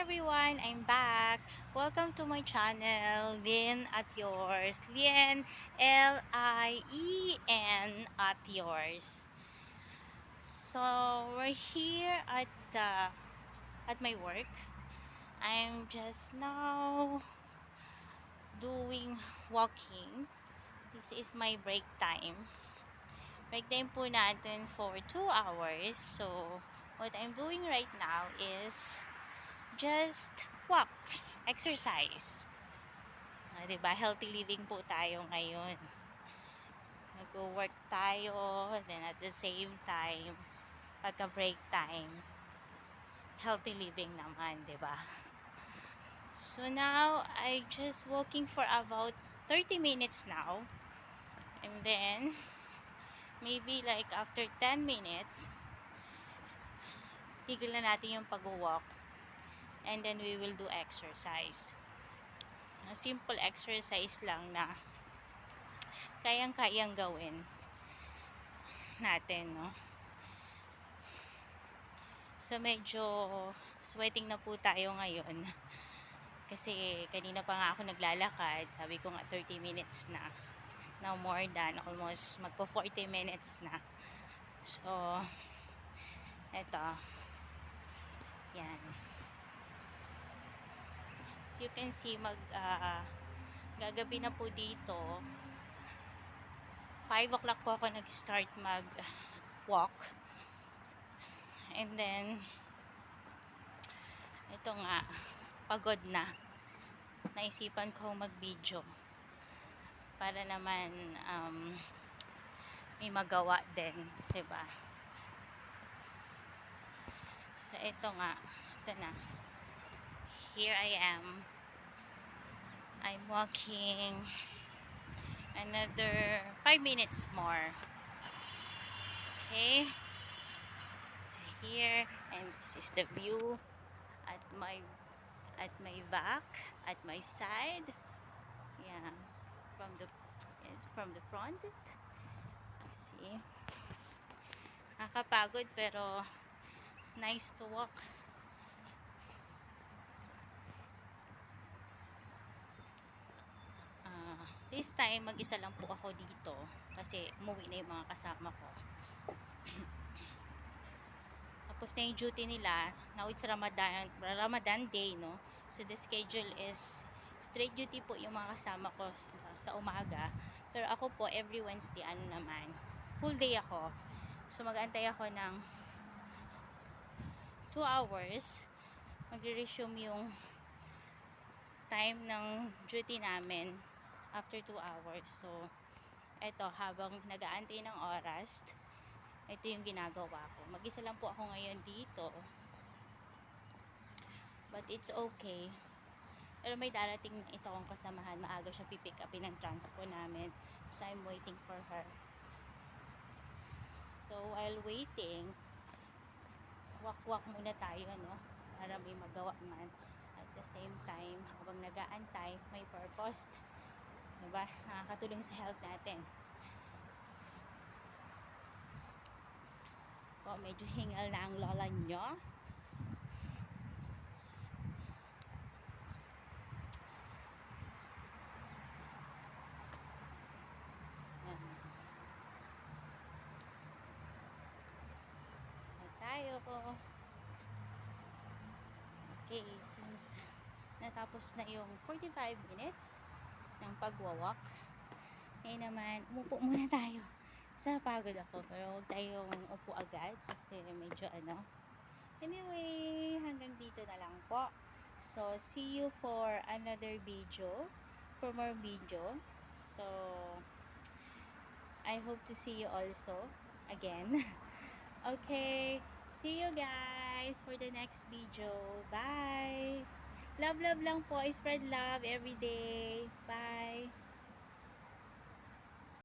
everyone, I'm back. Welcome to my channel, Lien at Yours. Lien, Lien at Yours. So we're here at my work. I'm just now doing walking. This is my break time. Break time po natin for 2 hours. So what I'm doing right now is just walk, exercise. Diba? Healthy living po tayo ngayon. Nag-work tayo, then at the same time, pagka break time, healthy living naman, diba? So now, I just walking for about 30 minutes now. And then, maybe like after 10 minutes, tigil na natin yung pag-walk. And then, we will do exercise. A simple exercise lang na kayang-kayang gawin natin, no? So, medyo sweating na po tayo ngayon. Kasi, kanina pa nga ako naglalakad. Sabi ko nga, 30 minutes na. Now, more than almost magpo 40 minutes na. So, eto. Yan. So, you can see, gagabi na po dito. 5 o'clock po ako nag-start mag-walk. And then, ito nga, pagod na. Naisipan ko mag-video para naman may magawa din, 'di ba? So ito nga, ito na. Here I am. I'm walking another 5 minutes more. Okay? So here, and this is the view at my back, at my side. Yeah, from the front. See? Nakakapagod pero it's nice to walk. This time, mag-isa lang po ako dito kasi umuwi na yung mga kasama ko. Tapos na yung duty nila. Now it's Ramadan day, no? So the schedule is straight duty po yung mga kasama ko sa umaga. Pero ako po, every Wednesday, full day ako. So mag-aantay ako ng 2 hours. Magre-resume yung time ng duty namin after 2 hours. So, eto, habang nag-aantay ng oras, ito yung ginagawa ko. Mag-isa lang po ako ngayon dito. But it's okay. Pero may darating na isa kong kasamahan. Maaga siya pipick upin ng transpo namin. So, I'm waiting for her. So, while waiting, walk-walk muna tayo, no? Para may magawa man. At the same time, habang nag-aantay, may purpose. Diba? Nakakatulong sa health natin. O, medyo hingal na ang lola nyo. Tayo. Okay, since natapos na yung 45 minutes ng pagwawak, ngayon naman, umupo muna tayo. Sa pagod ako, pero huwag tayong upo agad kasi medyo Anyway, hanggang dito na lang po. So, see you for another video, for more video. So, I hope to see you also again. Okay, see you guys for the next video. Bye! Love lang po. Spread love every day. Bye!